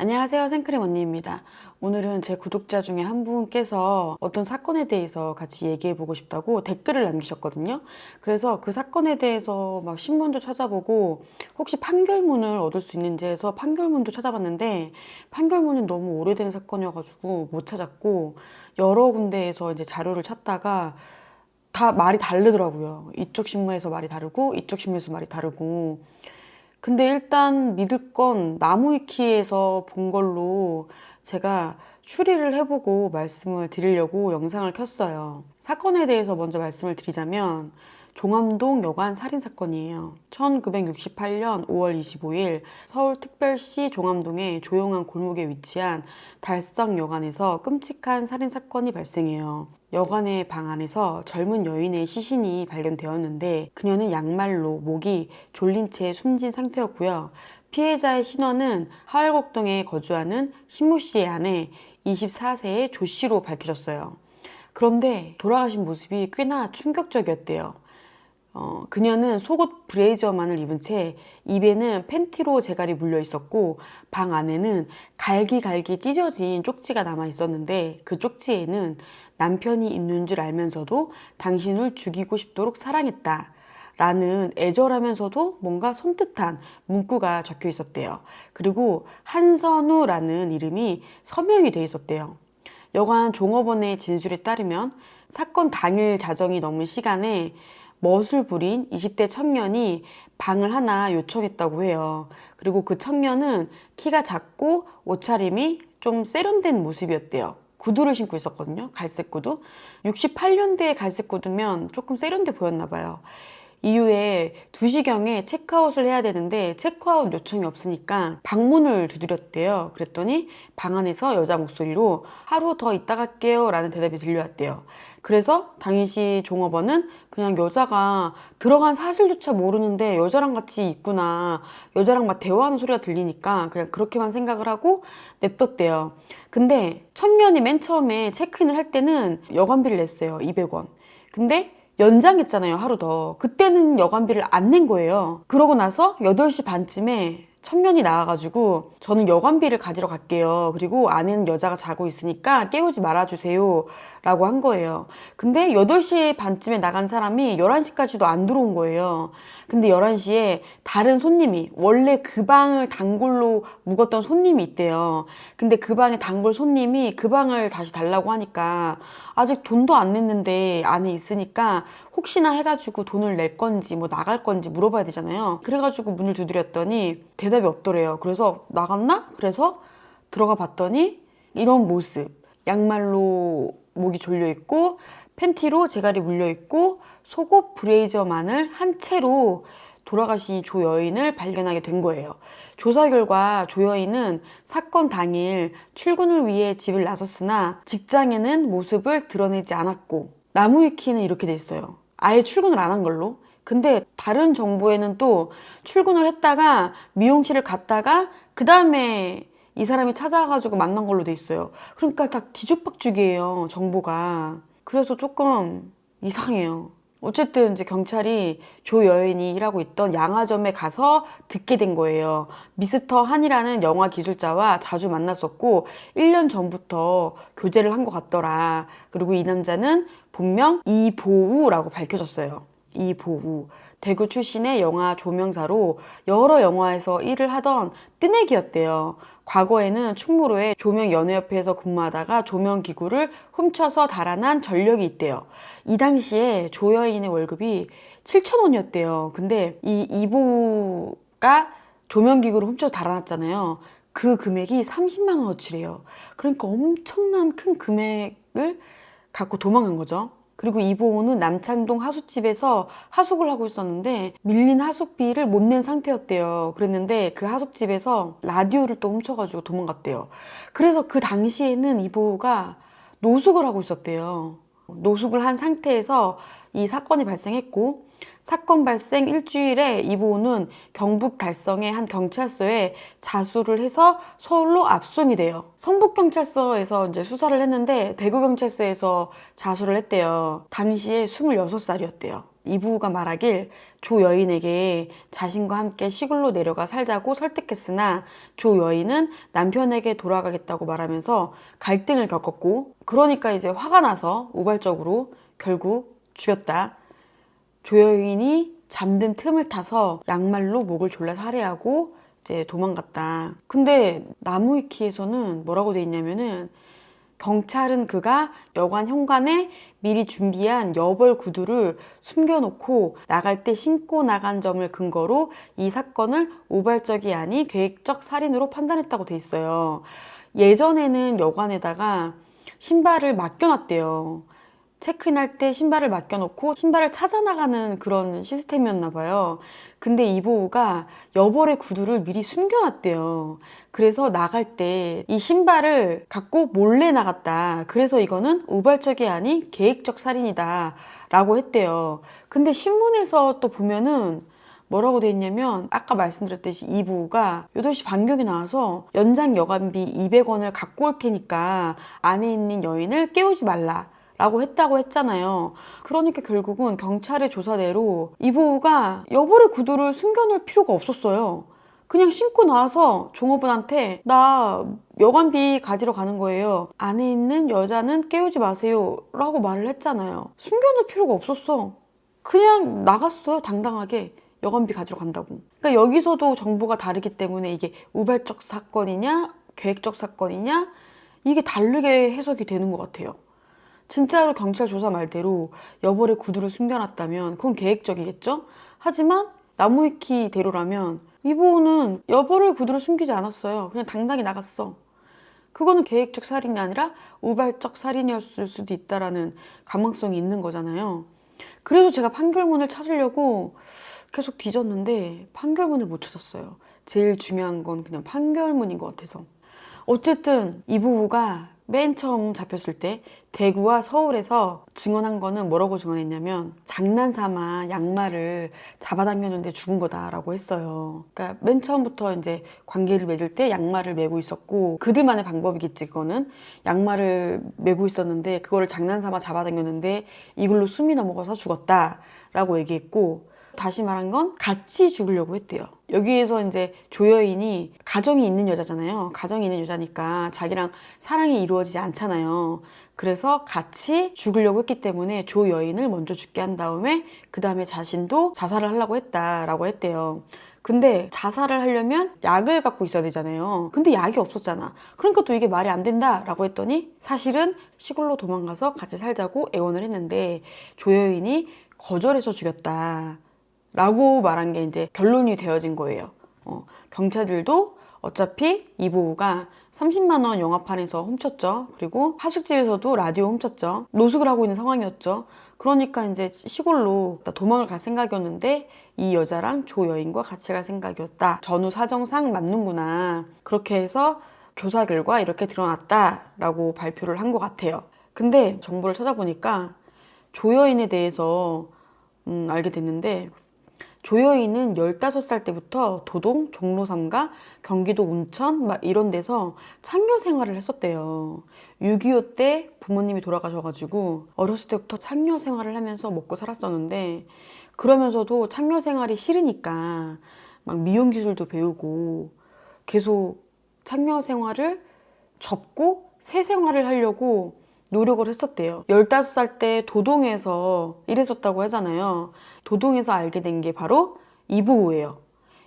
안녕하세요, 생크림 언니입니다. 오늘은 제 구독자 중에 한 분께서 어떤 사건에 대해서 같이 얘기해보고 싶다고 댓글을 남기셨거든요. 그래서 그 사건에 대해서 막 신문도 찾아보고 혹시 판결문을 얻을 수 있는지 해서 판결문도 찾아봤는데 판결문은 너무 오래된 사건이어가지고 못 찾았고 여러 군데에서 이제 자료를 찾다가 다 말이 다르더라고요. 이쪽 신문에서 말이 다르고 이쪽 신문에서 말이 다르고. 근데 일단 믿을 건 나무위키에서 본 걸로 제가 추리를 해보고 말씀을 드리려고 영상을 켰어요. 사건에 대해서 먼저 말씀을 드리자면 종암동 여관 살인 사건이에요. 1968년 5월 25일 서울특별시 종암동의 조용한 골목에 위치한 달성 여관에서 끔찍한 살인 사건이 발생해요. 여관의 방 안에서 젊은 여인의 시신이 발견되었는데 그녀는 양말로 목이 졸린 채 숨진 상태였고요. 피해자의 신원은 하월곡동에 거주하는 신모 씨의 아내 24세의 조 씨로 밝혀졌어요. 그런데 돌아가신 모습이 꽤나 충격적이었대요. 그녀는 속옷 브레이저만을 입은 채 입에는 팬티로 재갈이 물려 있었고 방 안에는 갈기갈기 찢어진 쪽지가 남아 있었는데 그 쪽지에는 남편이 있는 줄 알면서도 당신을 죽이고 싶도록 사랑했다 라는 애절하면서도 뭔가 섬뜩한 문구가 적혀 있었대요. 그리고 한선우라는 이름이 서명이 돼 있었대요. 여관 종업원의 진술에 따르면 사건 당일 자정이 넘은 시간에 멋을 부린 20대 청년이 방을 하나 요청했다고 해요. 그리고 그 청년은 키가 작고 옷차림이 좀 세련된 모습이었대요. 구두를 신고 있었거든요. 갈색 구두. 68년대의 갈색 구두면 조금 세련돼 보였나 봐요. 이후에 2시경에 체크아웃을 해야 되는데 체크아웃 요청이 없으니까 방문을 두드렸대요. 그랬더니 방 안에서 여자 목소리로 하루 더 있다 갈게요 라는 대답이 들려왔대요. 그래서 당시 종업원은 그냥 여자가 들어간 사실조차 모르는데 여자랑 같이 있구나, 여자랑 막 대화하는 소리가 들리니까 그냥 그렇게만 생각을 하고 냅뒀대요. 근데 청년이 맨 처음에 체크인을 할 때는 여관비를 냈어요. 200원. 근데 연장했잖아요, 하루 더. 그때는 여관비를 안 낸 거예요. 그러고 나서 8시 반쯤에 청년이 나와가지고 저는 여관비를 가지러 갈게요. 그리고 안에는 여자가 자고 있으니까 깨우지 말아주세요 라고 한 거예요. 근데 8시 반쯤에 나간 사람이 11시까지도 안 들어온 거예요. 근데 11시에 다른 손님이, 원래 그 방을 단골로 묵었던 손님이 있대요. 근데 그 방에 단골 손님이 그 방을 다시 달라고 하니까 아직 돈도 안 냈는데 안에 있으니까 혹시나 해가지고 돈을 낼 건지 뭐 나갈 건지 물어봐야 되잖아요. 그래가지고 문을 두드렸더니 대답이 없더래요. 그래서 나갔나? 그래서 들어가 봤더니 이런 모습. 양말로 목이 졸려 있고 팬티로 재갈이 물려 있고 속옷 브레이저만을 한 채로 돌아가신 조 여인을 발견하게 된 거예요. 조사 결과 조 여인은 사건 당일 출근을 위해 집을 나섰으나 직장에는 모습을 드러내지 않았고 나무위키는 이렇게 돼 있어요. 아예 출근을 안 한 걸로. 근데 다른 정보에는 또 출근을 했다가 미용실을 갔다가 그 다음에 이 사람이 찾아와가지고 만난 걸로 돼 있어요. 그러니까 다 뒤죽박죽이에요, 정보가. 그래서 조금 이상해요. 어쨌든 이제 경찰이 조 여인이 일하고 있던 양화점에 가서 듣게 된 거예요. 미스터 한이라는 영화 기술자와 자주 만났었고 1년 전부터 교제를 한 것 같더라. 그리고 이 남자는 본명 이보우라고 밝혀졌어요. 이보우. 대구 출신의 영화 조명사로 여러 영화에서 일을 하던 뜨내기였대요. 과거에는 충무로의 조명연회협회에서 근무하다가 조명기구를 훔쳐서 달아난 전력이 있대요. 이 당시에 조 여인의 월급이 7,000원이었대요. 근데 이 이보가 조명기구를 훔쳐서 달아났잖아요. 그 금액이 30만 원어치래요. 그러니까 엄청난 큰 금액을 갖고 도망간 거죠. 그리고 이보호는 남창동 하숙집에서 하숙을 하고 있었는데 밀린 하숙비를 못 낸 상태였대요. 그랬는데 그 하숙집에서 라디오를 또 훔쳐가지고 도망갔대요. 그래서 그 당시에는 이보호가 노숙을 하고 있었대요. 노숙을 한 상태에서 이 사건이 발생했고 사건 발생 일주일에 이보호는 경북 달성의 한 경찰서에 자수를 해서 서울로 압송이 돼요. 성북경찰서에서 이제 수사를 했는데 대구경찰서에서 자수를 했대요. 당시에 26살이었대요. 이 부부가 말하길 조 여인에게 자신과 함께 시골로 내려가 살자고 설득했으나 조 여인은 남편에게 돌아가겠다고 말하면서 갈등을 겪었고, 그러니까 이제 화가 나서 우발적으로 결국 죽였다. 조 여인이 잠든 틈을 타서 양말로 목을 졸라 살해하고 이제 도망갔다. 근데 나무위키에서는 뭐라고 돼 있냐면은, 경찰은 그가 여관 현관에 미리 준비한 여벌 구두를 숨겨놓고 나갈 때 신고 나간 점을 근거로 이 사건을 우발적이 아닌 계획적 살인으로 판단했다고 돼 있어요. 예전에는 여관에다가 신발을 맡겨놨대요. 체크인할 때 신발을 맡겨놓고 신발을 찾아 나가는 그런 시스템이었나 봐요. 근데 이 부부가 여벌의 구두를 미리 숨겨놨대요. 그래서 나갈 때 이 신발을 갖고 몰래 나갔다. 그래서 이거는 우발적이 아닌 계획적 살인이다 라고 했대요. 근데 신문에서 또 보면은 뭐라고 돼 있냐면, 아까 말씀드렸듯이 이 부부가 8시 반경에 나와서 연장 여관비 200원을 갖고 올 테니까 안에 있는 여인을 깨우지 말라 라고 했다고 했잖아요. 그러니까 결국은 경찰의 조사대로 이 부부가 여벌의 구두를 숨겨놓을 필요가 없었어요. 그냥 신고 나와서 종업원한테 나 여관비 가지러 가는 거예요. 안에 있는 여자는 깨우지 마세요 라고 말을 했잖아요. 숨겨놓을 필요가 없었어. 그냥 나갔어요. 당당하게 여관비 가지러 간다고. 그러니까 여기서도 정보가 다르기 때문에 이게 우발적 사건이냐 계획적 사건이냐 이게 다르게 해석이 되는 것 같아요. 진짜로 경찰 조사 말대로 여벌의 구두를 숨겨놨다면 그건 계획적이겠죠? 하지만 나무위키대로라면 이 부부는 여벌의 구두를 숨기지 않았어요. 그냥 당당히 나갔어. 그거는 계획적 살인이 아니라 우발적 살인이었을 수도 있다라는 가망성이 있는 거잖아요. 그래서 제가 판결문을 찾으려고 계속 뒤졌는데 판결문을 못 찾았어요. 제일 중요한 건 그냥 판결문인 것 같아서. 어쨌든 이 부부가 맨 처음 잡혔을 때 대구와 서울에서 증언한 거는 뭐라고 증언했냐면, 장난삼아 양말을 잡아당겼는데 죽은 거다라고 했어요. 그러니까 맨 처음부터 이제 관계를 맺을 때 양말을 메고 있었고, 그들만의 방법이겠지. 그거는 양말을 메고 있었는데 그거를 장난삼아 잡아당겼는데 이걸로 숨이 넘어가서 죽었다라고 얘기했고, 다시 말한 건 같이 죽으려고 했대요. 여기에서 이제 조여인이 가정이 있는 여자잖아요. 가정이 있는 여자니까 자기랑 사랑이 이루어지지 않잖아요. 그래서 같이 죽으려고 했기 때문에 조여인을 먼저 죽게 한 다음에 그 다음에 자신도 자살을 하려고 했다라고 했대요. 근데 자살을 하려면 약을 갖고 있어야 되잖아요. 근데 약이 없었잖아. 그러니까 또 이게 말이 안 된다라고 했더니, 사실은 시골로 도망가서 같이 살자고 애원을 했는데 조여인이 거절해서 죽였다 라고 말한 게 이제 결론이 되어진 거예요. 경찰들도 어차피 이 부부가 30만 원 영화판에서 훔쳤죠. 그리고 하숙집에서도 라디오 훔쳤죠. 노숙을 하고 있는 상황이었죠. 그러니까 이제 시골로 도망을 갈 생각이었는데 이 여자랑 조 여인과 같이 갈 생각이었다. 전후 사정상 맞는구나. 그렇게 해서 조사 결과 이렇게 드러났다라고 발표를 한 것 같아요. 근데 정보를 찾아보니까 조 여인에 대해서 알게 됐는데, 조여인은 15살 때부터 도동, 종로 3가, 경기도 운천 막 이런 데서 창녀 생활을 했었대요. 6.25 때 부모님이 돌아가셔가지고 어렸을 때부터 창녀 생활을 하면서 먹고 살았었는데, 그러면서도 창녀 생활이 싫으니까 막 미용 기술도 배우고 계속 창녀 생활을 접고 새 생활을 하려고 노력을 했었대요. 15살 때 도동에서 일했었다고 하잖아요. 도동에서 알게 된 게 바로 이 부부예요.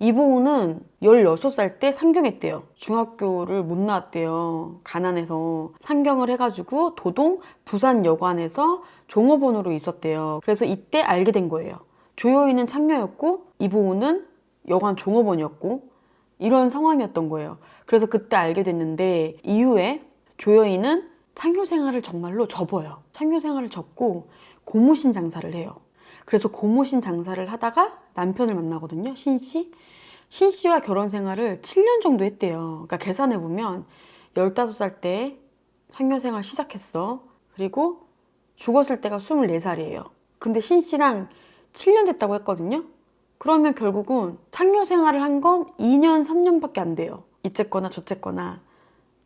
이 부부는 16살 때 상경했대요. 중학교를 못 나왔대요. 가난해서 상경을 해가지고 도동 부산 여관에서 종업원으로 있었대요. 그래서 이때 알게 된 거예요. 조여인은 창녀였고 이 부부는 여관 종업원이었고 이런 상황이었던 거예요. 그래서 그때 알게 됐는데, 이후에 조여인은 창녀 생활을 정말로 접어요. 창녀 생활을 접고 고무신 장사를 해요. 그래서 고무신 장사를 하다가 남편을 만나거든요. 신씨. 신씨와 결혼 생활을 7년 정도 했대요. 그러니까 계산해보면 15살 때 창녀 생활 시작했어. 그리고 죽었을 때가 24살이에요. 근데 신씨랑 7년 됐다고 했거든요. 그러면 결국은 창녀 생활을 한 건 2년, 3년밖에 안 돼요. 이쨌거나 저쨌거나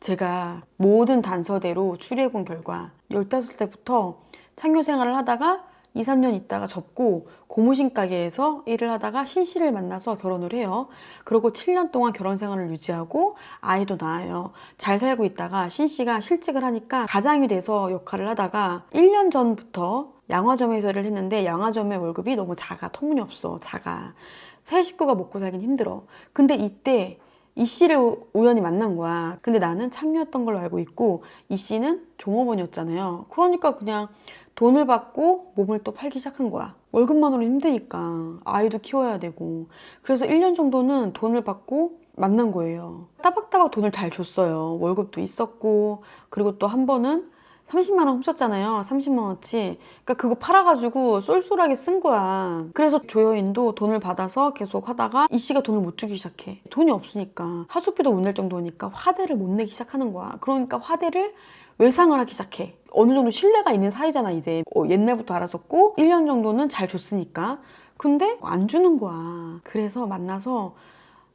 제가 모든 단서대로 추리해본 결과 15살 때부터 창녀 생활을 하다가 2, 3년 있다가 접고 고무신 가게에서 일을 하다가 신 씨를 만나서 결혼을 해요. 그리고 7년 동안 결혼 생활을 유지하고 아이도 낳아요. 잘 살고 있다가 신 씨가 실직을 하니까 가장이 돼서 역할을 하다가 1년 전부터 양화점에서 일을 했는데 양화점의 월급이 너무 작아. 터무니없어. 작아. 세 식구가 먹고 살긴 힘들어. 근데 이때 이 씨를 우연히 만난 거야. 근데 나는 창녀였던 걸로 알고 있고 이 씨는 종업원이었잖아요. 그러니까 그냥 돈을 받고 몸을 또 팔기 시작한 거야. 월급만으로 힘드니까 아이도 키워야 되고. 그래서 1년 정도는 돈을 받고 만난 거예요. 따박따박 돈을 잘 줬어요. 월급도 있었고. 그리고 또 한 번은 30만 원 훔쳤잖아요. 30만 원어치. 그러니까 그거 팔아가지고 쏠쏠하게 쓴 거야. 그래서 조여인도 돈을 받아서 계속 하다가 이 씨가 돈을 못 주기 시작해. 돈이 없으니까. 하숙비도 못 낼 정도니까 화대를 못 내기 시작하는 거야. 그러니까 화대를 외상을 하기 시작해. 어느 정도 신뢰가 있는 사이잖아, 이제. 옛날부터 알았었고 1년 정도는 잘 줬으니까. 근데 안 주는 거야. 그래서 만나서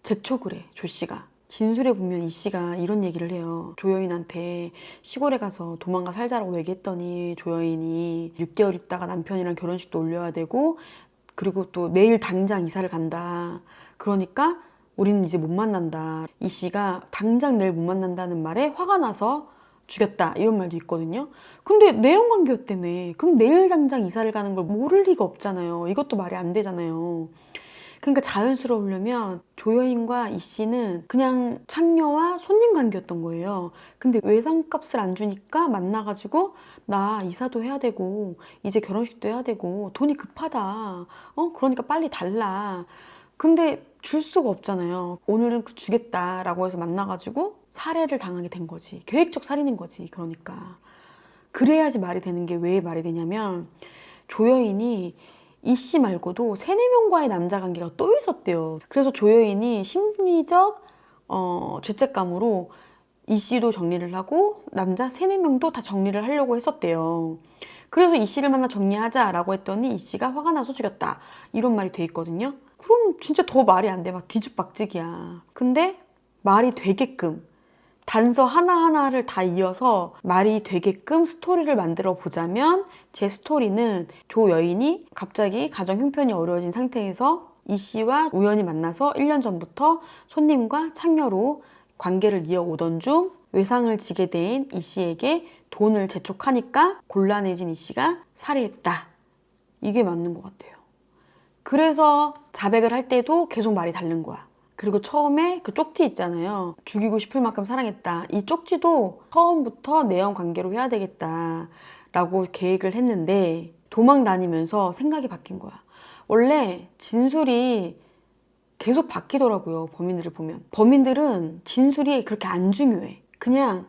재촉을 해, 조 씨가. 진술에 보면 이 씨가 이런 얘기를 해요. 조여인한테 시골에 가서 도망가 살자라고 얘기했더니 조여인이 6개월 있다가 남편이랑 결혼식도 올려야 되고 그리고 또 내일 당장 이사를 간다. 그러니까 우리는 이제 못 만난다. 이 씨가 당장 내일 못 만난다는 말에 화가 나서 죽였다. 이런 말도 있거든요. 근데 내연관계였다며. 그럼 내일 당장 이사를 가는 걸 모를 리가 없잖아요. 이것도 말이 안 되잖아요. 그러니까 자연스러우려면 조여인과 이 씨는 그냥 창녀와 손님 관계였던 거예요. 근데 외상값을 안 주니까 만나가지고 나 이사도 해야 되고 이제 결혼식도 해야 되고 돈이 급하다. 그러니까 빨리 달라. 근데 줄 수가 없잖아요. 오늘은 주겠다라고 해서 만나가지고 살해를 당하게 된 거지. 계획적 살인인 거지. 그러니까. 그래야지 말이 되는 게 왜 말이 되냐면 조여인이 이 씨 말고도 3, 4명과의 남자 관계가 또 있었대요. 그래서 조여인이 심리적 죄책감으로 이 씨도 정리를 하고 남자 3, 4명도 다 정리를 하려고 했었대요. 그래서 이 씨를 만나 정리하자라고 했더니 이 씨가 화가 나서 죽였다. 이런 말이 돼 있거든요. 그럼 진짜 더 말이 안 돼. 막 뒤죽박죽이야. 근데 말이 되게끔 단서 하나하나를 다 이어서 말이 되게끔 스토리를 만들어 보자면 제 스토리는 조 여인이 갑자기 가정 형편이 어려워진 상태에서 이 씨와 우연히 만나서 1년 전부터 손님과 창녀로 관계를 이어오던 중 외상을 지게 된 이 씨에게 돈을 재촉하니까 곤란해진 이 씨가 살해했다. 이게 맞는 것 같아요. 그래서 자백을 할 때도 계속 말이 다른 거야. 그리고 처음에 그 쪽지 있잖아요. 죽이고 싶을 만큼 사랑했다. 이 쪽지도 처음부터 내연 관계로 해야 되겠다 라고 계획을 했는데 도망 다니면서 생각이 바뀐 거야. 원래 진술이 계속 바뀌더라고요. 범인들을 보면. 범인들은 진술이 그렇게 안 중요해. 그냥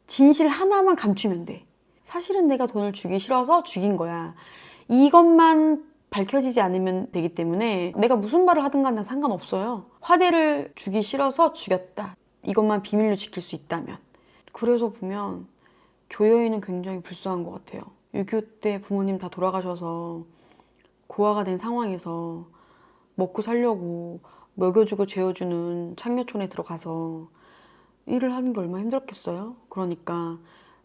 진실 하나만 감추면 돼. 사실은 내가 돈을 주기 싫어서 죽인 거야. 이것만 밝혀지지 않으면 되기 때문에 내가 무슨 말을 하든 간에 상관없어요. 화대를 주기 싫어서 죽였다. 이것만 비밀로 지킬 수 있다면. 그래서 보면 조여인은 굉장히 불쌍한 것 같아요. 6.25 때 부모님 다 돌아가셔서 고아가 된 상황에서 먹고 살려고 먹여주고 재워주는 창녀촌에 들어가서 일을 하는 게 얼마나 힘들었겠어요? 그러니까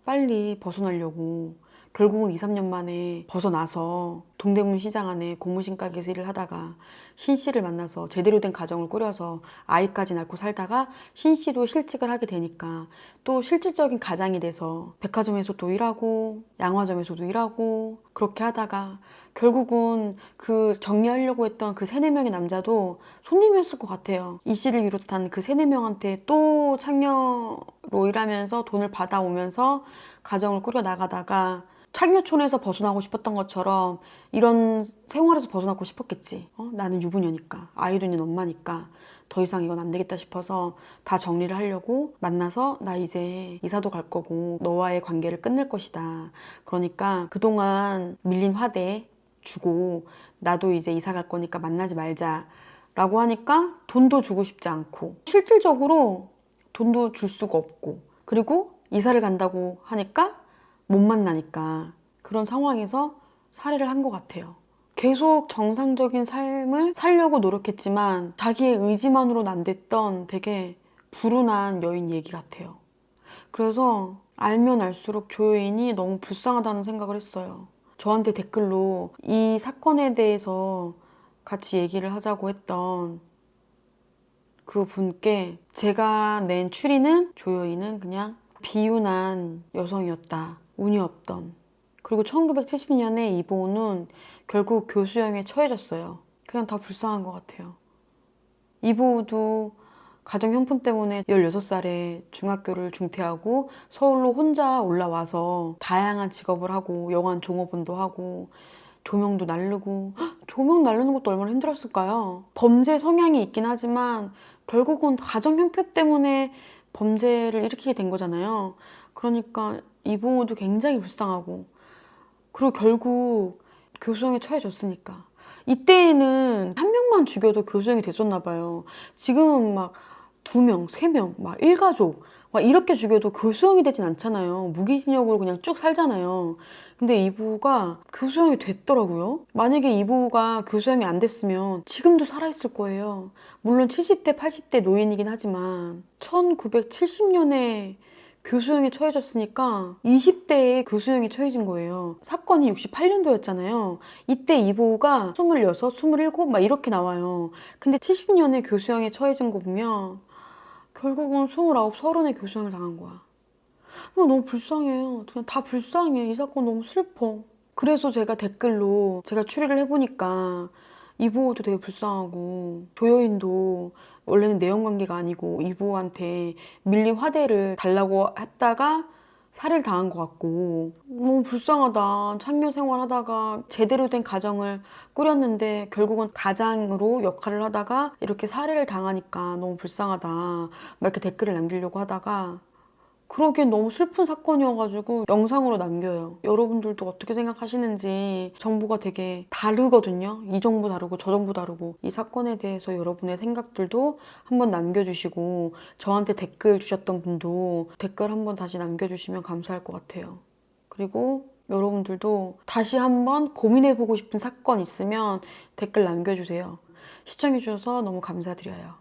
빨리 벗어나려고 결국은 2, 3년 만에 벗어나서 동대문 시장 안에 고무신 가게에서 일을 하다가 신 씨를 만나서 제대로 된 가정을 꾸려서 아이까지 낳고 살다가 신 씨도 실직을 하게 되니까 또 실질적인 가장이 돼서 백화점에서도 일하고 양화점에서도 일하고 그렇게 하다가 결국은 그 정리하려고 했던 그 3, 4명의 남자도 손님이었을 것 같아요. 이 씨를 비롯한 그 3, 4명한테 또 창녀로 일하면서 돈을 받아오면서 가정을 꾸려 나가다가 창녀촌에서 벗어나고 싶었던 것처럼 이런 생활에서 벗어나고 싶었겠지. 나는 유부녀니까 아이도 있는 엄마니까 더 이상 이건 안 되겠다 싶어서 다 정리를 하려고 만나서 나 이제 이사도 갈 거고 너와의 관계를 끝낼 것이다. 그러니까 그동안 밀린 화대 주고 나도 이제 이사 갈 거니까 만나지 말자 라고 하니까 돈도 주고 싶지 않고 실질적으로 돈도 줄 수가 없고 그리고 이사를 간다고 하니까 못 만나니까 그런 상황에서 살해를 한 것 같아요. 계속 정상적인 삶을 살려고 노력했지만 자기의 의지만으로는 안 됐던 되게 불운한 여인 얘기 같아요. 그래서 알면 알수록 조여인이 너무 불쌍하다는 생각을 했어요. 저한테 댓글로 이 사건에 대해서 같이 얘기를 하자고 했던 그 분께 제가 낸 추리는 조여이는 그냥 비운한 여성이었다. 운이 없던. 그리고 1970년에 이보우는 결국 교수형에 처해졌어요. 그냥 다 불쌍한 것 같아요. 이보우도 가정 형편 때문에 16살에 중학교를 중퇴하고 서울로 혼자 올라와서 다양한 직업을 하고 영화 종업원도 하고 조명도 날르고 조명 날르는 것도 얼마나 힘들었을까요? 범죄 성향이 있긴 하지만 결국은 가정 형편 때문에 범죄를 일으키게 된 거잖아요. 그러니까 이보우도 굉장히 불쌍하고 그리고 결국 교수형에 처해졌으니까 이때에는 한 명만 죽여도 교수형이 됐었나 봐요. 지금은 막 2명, 3명, 막 일가족 막 이렇게 죽여도 교수형이 되진 않잖아요. 무기징역으로 그냥 쭉 살잖아요. 근데 이보우가 교수형이 됐더라고요. 만약에 이보우가 교수형이 안 됐으면 지금도 살아있을 거예요. 물론 70대, 80대 노인이긴 하지만 1970년에 교수형에 처해졌으니까 20대에 교수형에 처해진 거예요. 사건이 68년도였잖아요. 이때 이보우가 26, 27, 막 이렇게 나와요. 근데 70년에 교수형에 처해진 거 보면 결국은 29, 30에 교수형을 당한 거야. 너무 불쌍해요. 그냥 다 불쌍해. 이 사건 너무 슬퍼. 그래서 제가 댓글로 제가 추리를 해보니까 이보호도 되게 불쌍하고 조여인도 원래는 내연관계가 아니고 이보호한테 밀린 화대를 달라고 했다가 살해를 당한 것 같고 너무 불쌍하다. 창녀 생활하다가 제대로 된 가정을 꾸렸는데 결국은 가장으로 역할을 하다가 이렇게 살해를 당하니까 너무 불쌍하다. 막 이렇게 댓글을 남기려고 하다가 그러기엔 너무 슬픈 사건이어가지고 영상으로 남겨요. 여러분들도 어떻게 생각하시는지 정보가 되게 다르거든요. 이 정보 다르고 저 정보 다르고 이 사건에 대해서 여러분의 생각들도 한번 남겨주시고 저한테 댓글 주셨던 분도 댓글 한번 다시 남겨주시면 감사할 것 같아요. 그리고 여러분들도 다시 한번 고민해보고 싶은 사건 있으면 댓글 남겨주세요. 시청해주셔서 너무 감사드려요.